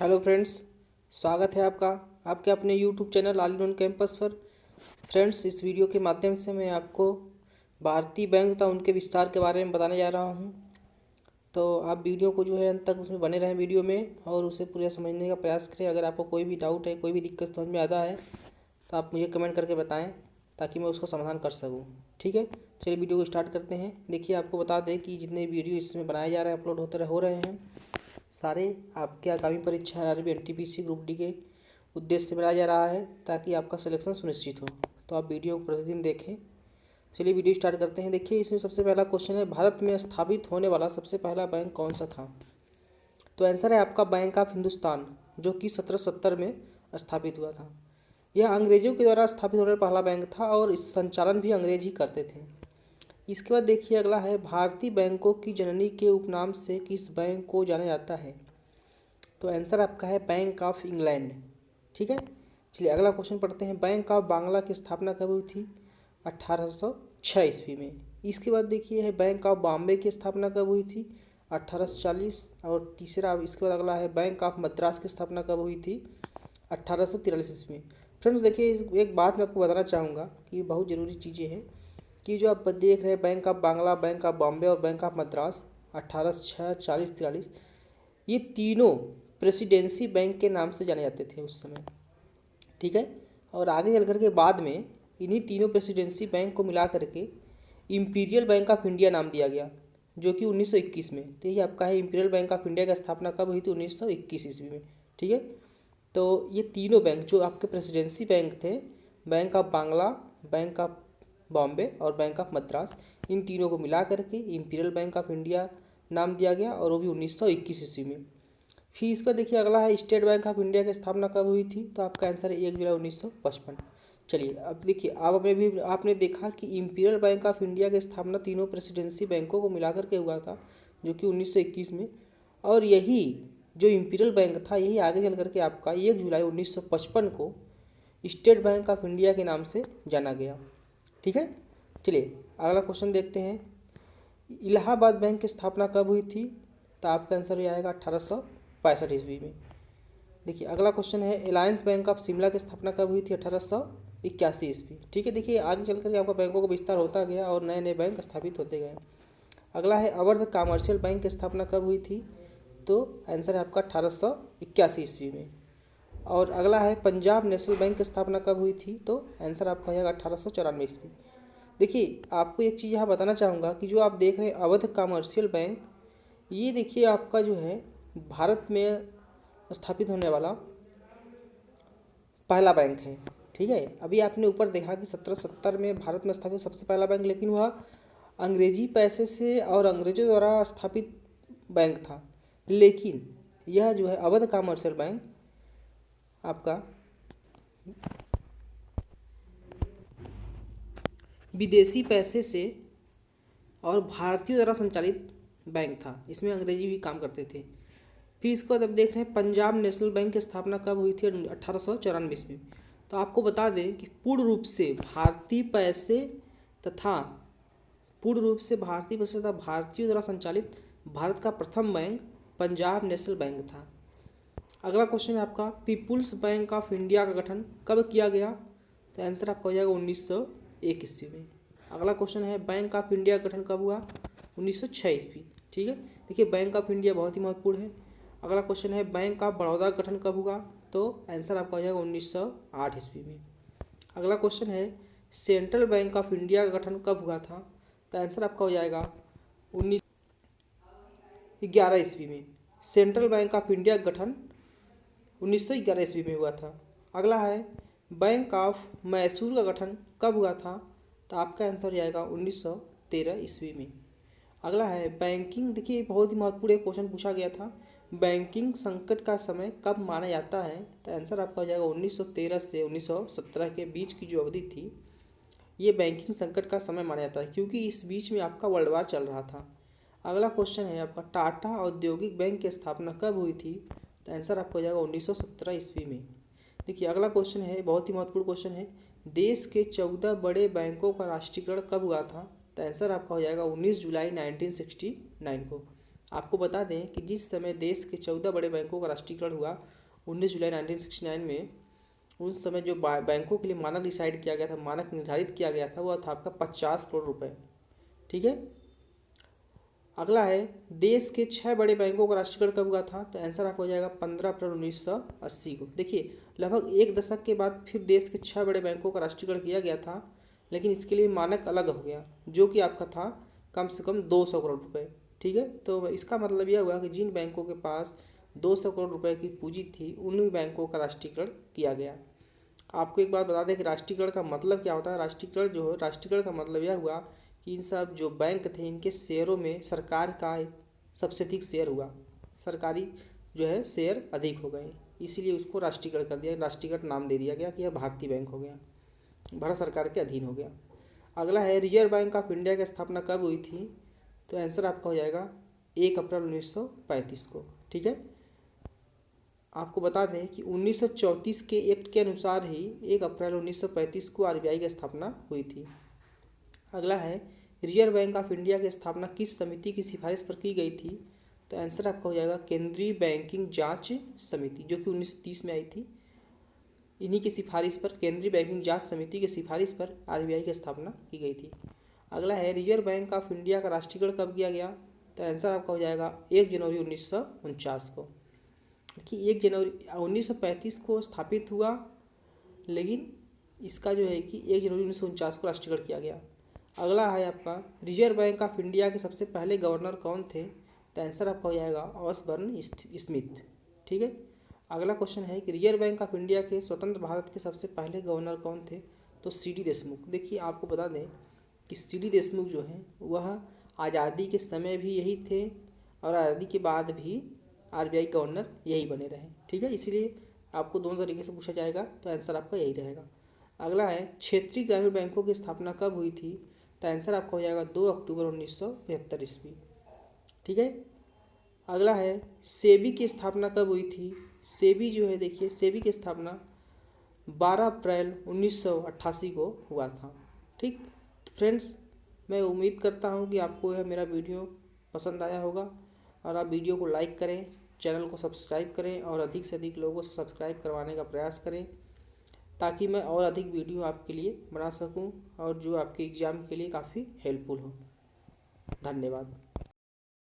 Hello friends, स्वागत है आपका आपके अपने YouTube channel all in one campus पर। फ्रेंड्स, इस वीडियो के माध्यम से मैं आपको भारतीय बैंक तथा उनके विस्तार के बारे में बताने जा रहा हूं। तो आप वीडियो को जो है अंत तक उसमें बने रहें वीडियो में और उसे पूरा समझने का प्रयास करें। अगर आपको कोई भी डाउट है, कोई भी दिक्कत समझ में आता है तो आप मुझे कमेंट करके बताएँ ताकि मैं उसका समाधान कर सकूँ। ठीक है, चलिए वीडियो को स्टार्ट करते हैं। देखिए, आपको बता दें कि जितने वीडियो इसमें बनाए जा रहे हैं, अपलोड हो रहे हैं, सारे आपके आगामी परीक्षा आरआरबी एनटीपीसी ग्रुप डी के उद्देश्य से बनाया जा रहा है ताकि आपका सिलेक्शन सुनिश्चित हो। तो आप वीडियो को प्रतिदिन देखें। चलिए वीडियो स्टार्ट करते हैं। देखिए, इसमें सबसे पहला क्वेश्चन है, भारत में स्थापित होने वाला सबसे पहला बैंक कौन सा था? तो आंसर है आपका बैंक ऑफ हिंदुस्तान, जो कि 1770 में स्थापित हुआ था। यह अंग्रेजों के द्वारा स्थापित होने वाला पहला बैंक था और इस संचालन भी अंग्रेज ही करते थे। इसके बाद देखिए, अगला है, भारतीय बैंकों की जननी के उपनाम से किस बैंक को जाना जाता है? तो आंसर आपका है बैंक ऑफ इंग्लैंड। ठीक है, चलिए अगला क्वेश्चन पढ़ते हैं। बैंक ऑफ बांग्ला की स्थापना कब हुई थी? 1806 ईस्वी में। इसके बाद देखिए है, बैंक ऑफ बॉम्बे की स्थापना कब हुई थी? 1840। और तीसरा इसके बाद अगला है, बैंक ऑफ मद्रास की स्थापना कब हुई थी? 1843 ईस्वी में। फ्रेंड्स देखिए, एक बात मैं आपको बताना चाहूँगा कि बहुत ज़रूरी चीज़ें हैं कि जो आप देख रहे हैं, bank of Bangla, bank of Bombay और बैंक ऑफ मद्रास, 1806, 40, 43, ये तीनों प्रेसिडेंसी बैंक के नाम से जाने जाते थे उस समय। ठीक है, और आगे चल कर के बाद में इन्हीं तीनों प्रेसिडेंसी बैंक को मिला करके इंपीरियल बैंक ऑफ इंडिया नाम दिया गया, जो कि 1921 में। तो ये आपका है, इंपीरियल बैंक ऑफ इंडिया की स्थापना कब हुई थी? 1921 ईस्वी में। ठीक है, तो ये तीनों बैंक जो आपके प्रेसिडेंसी बैंक थे, bank of Bangla, bank of Bombay और बैंक ऑफ मद्रास, इन तीनों को मिला करके इंपीरियल बैंक ऑफ इंडिया नाम दिया गया, और वो भी 1921 ईस्वी में। फिर इसका देखिए अगला है, स्टेट बैंक ऑफ इंडिया की स्थापना कब हुई थी? तो आपका आंसर है 1 जुलाई 1955। चलिए अब देखिए, अब में भी आपने देखा कि इंपीरियल बैंक ऑफ इंडिया की स्थापना तीनों प्रेसिडेंसी बैंकों को मिलाकर के हुआ था, जो कि 1921 में। और यही जो इंपीरियल बैंक था, यही आगे चल करके आपका 1 जुलाई 1955 को स्टेट बैंक ऑफ इंडिया के नाम से जाना गया। ठीक है, चलिए अगला क्वेश्चन देखते हैं। इलाहाबाद बैंक की स्थापना कब हुई थी? तो आपका आंसर हो आएगा 1865 ईस्वी में। देखिए अगला क्वेश्चन है, अलायंस बैंक ऑफ शिमला की स्थापना कब हुई थी? 1881 ईस्वी। ठीक है, देखिए आगे चल करके आपका बैंकों का विस्तार होता गया और नए नए बैंक स्थापित होते गए। अगला है, अवध कमर्शियल बैंक की स्थापना कब हुई थी? तो आंसर है आपका 1881 ईस्वी में। और अगला है, पंजाब नेशनल बैंक की स्थापना कब हुई थी? तो आंसर आपका हो जाएगा 1894 ईस्वी। देखिए आपको एक चीज़ यहाँ बताना चाहूँगा कि जो आप देख रहे हैं अवध कमर्शियल बैंक, ये देखिए आपका जो है भारत में स्थापित होने वाला पहला बैंक है। ठीक है, अभी आपने ऊपर देखा कि 1770 में भारत में स्थापित सबसे पहला बैंक, लेकिन वह अंग्रेजी पैसे से और अंग्रेजों द्वारा स्थापित बैंक था। लेकिन यह जो है अवध कमर्शियल बैंक आपका विदेशी पैसे से और भारतीयों द्वारा संचालित बैंक था। इसमें अंग्रेजी भी काम करते थे। फिर इसके बाद अब देख रहे हैं, पंजाब नेशनल बैंक की स्थापना कब हुई थी? 1894 ईस्वी में। तो आपको बता दें कि पूर्ण रूप से भारतीय पैसे तथा भारतीयों द्वारा संचालित भारत का प्रथम बैंक पंजाब नेशनल बैंक था। अगला क्वेश्चन है आपका, पीपुल्स बैंक ऑफ इंडिया का गठन कब किया गया? तो आंसर आपका हो जाएगा 1901 ईस्वी में। अगला क्वेश्चन है, बैंक ऑफ इंडिया का गठन कब हुआ? 1906 ईस्वी। ठीक है, देखिए बैंक ऑफ इंडिया बहुत ही महत्वपूर्ण है। अगला क्वेश्चन है, बैंक ऑफ बड़ौदा का गठन कब हुआ? तो आंसर आपका हो जाएगा 1908 ईस्वी में। अगला क्वेश्चन है, सेंट्रल बैंक ऑफ इंडिया का गठन कब हुआ था? तो आंसर आपका हो जाएगा 1911 ईस्वी में। सेंट्रल बैंक ऑफ इंडिया का गठन 1911 ईस्वी में हुआ था। अगला है, बैंक ऑफ मैसूर का गठन कब हुआ था? तो आपका आंसर हो जाएगा 1913 ईस्वी में। अगला है, बैंकिंग, देखिए बहुत ही महत्वपूर्ण क्वेश्चन पूछा गया था, बैंकिंग संकट का समय कब माना जाता है? तो आंसर आपका हो जाएगा 1913 से 1917 के बीच की जो अवधि थी, ये बैंकिंग संकट का समय माना जाता है, क्योंकि इस बीच में आपका वर्ल्ड वार चल रहा था। अगला क्वेश्चन है आपका, टाटा औद्योगिक बैंक की स्थापना कब हुई थी? तो आंसर आपको हो जाएगा 1917 ईस्वी में। देखिए अगला क्वेश्चन है, बहुत ही महत्वपूर्ण क्वेश्चन है, देश के 14 बड़े बैंकों का राष्ट्रीयकरण कब हुआ था? तो आंसर आपका हो जाएगा 19 जुलाई 1969 को। आपको बता दें कि जिस समय देश के 14 बड़े बैंकों का राष्ट्रीयकरण हुआ 19 जुलाई 1969 में, उस समय जो बैंकों के लिए मानक डिसाइड किया गया था, मानक निर्धारित किया गया था, वह था आपका 50 करोड़ रुपए। ठीक है। अगला है, देश के 6 बड़े बैंकों का राष्ट्रीयकरण कब हुआ था? तो आंसर आपको हो जाएगा 15 अप्रैल 1980 को। देखिए, लगभग एक दशक के बाद फिर देश के 6 बड़े बैंकों का राष्ट्रीयकरण किया गया था, लेकिन इसके लिए मानक अलग हो गया, जो कि आपका था कम से कम 200 करोड़ रुपए। ठीक है। तो इसका मतलब यह हुआ कि जिन बैंकों के पास 200 करोड़ रुपए की पूंजी थी, उन बैंकों का राष्ट्रीयकरण किया गया। आपको एक बात बता दें कि राष्ट्रीयकरण का मतलब क्या होता है। राष्ट्रीयकरण जो है, राष्ट्रीयकरण का मतलब यह हुआ कि इन सब जो बैंक थे, इनके शेयरों में सरकार का सबसे अधिक शेयर हुआ, सरकारी जो है शेयर अधिक हो गए, इसीलिए उसको राष्ट्रीयकरण कर दिया, राष्ट्रीयकरण नाम दे दिया गया कि यह भारतीय बैंक हो गया, भारत सरकार के अधीन हो गया। अगला है, रिजर्व बैंक ऑफ इंडिया की स्थापना कब हुई थी? तो आंसर आपका हो जाएगा 1 अप्रैल 1935 को। ठीक है। आपको बता दें कि 1934 के एक्ट के अनुसार ही 1 अप्रैल 1935 को आरबीआई की स्थापना हुई थी। अगला है, रिजर्व बैंक ऑफ इंडिया की स्थापना किस समिति की सिफारिश पर की गई थी? तो आंसर आपका हो जाएगा केंद्रीय बैंकिंग जांच समिति, जो कि 1930 में आई थी। इन्हीं की सिफारिश पर, केंद्रीय बैंकिंग जांच समिति की सिफारिश पर आरबीआई की स्थापना की गई थी। अगला है, रिजर्व बैंक ऑफ इंडिया का राष्ट्रीयकरण कब किया गया? तो आंसर आपका हो जाएगा 1 जनवरी 1949 को। कि 1 जनवरी 1935 को स्थापित हुआ, लेकिन इसका जो है कि 1 जनवरी 1949 को राष्ट्रीयकरण किया गया। अगला है आपका, रिजर्व बैंक ऑफ इंडिया के सबसे पहले गवर्नर कौन थे? तो आंसर आपका हो जाएगा ऑसबर्न स्मिथ। ठीक है। अगला क्वेश्चन है कि रिजर्व बैंक ऑफ इंडिया के स्वतंत्र भारत के सबसे पहले गवर्नर कौन थे? तो सीडी देशमुख। देखिए, आपको बता दें कि सीडी देशमुख जो हैं वह आज़ादी के समय भी यही थे और आज़ादी के बाद भी आरबीआई गवर्नर यही बने रहे। ठीक है। इसीलिए आपको दोनों तरीके से पूछा जाएगा, तो आंसर आपका यही रहेगा। अगला है, क्षेत्रीय ग्रामीण बैंकों की स्थापना कब हुई थी? तो आंसर आपका हो जाएगा 2 अक्टूबर 1975 ईस्वी। ठीक है। अगला है, सेबी की स्थापना कब हुई थी? सेबी जो है, देखिए, सेबी की स्थापना 12 अप्रैल 1988 को हुआ था। ठीक। तो फ्रेंड्स, मैं उम्मीद करता हूँ कि आपको यह मेरा वीडियो पसंद आया होगा, और आप वीडियो को लाइक करें, चैनल को सब्सक्राइब करें और अधिक से अधिक लोगों से सब्सक्राइब करवाने का प्रयास करें, ताकि मैं और अधिक वीडियो आपके लिए बना सकूं और जो आपके एग्ज़ाम के लिए काफ़ी हेल्पफुल हो। धन्यवाद।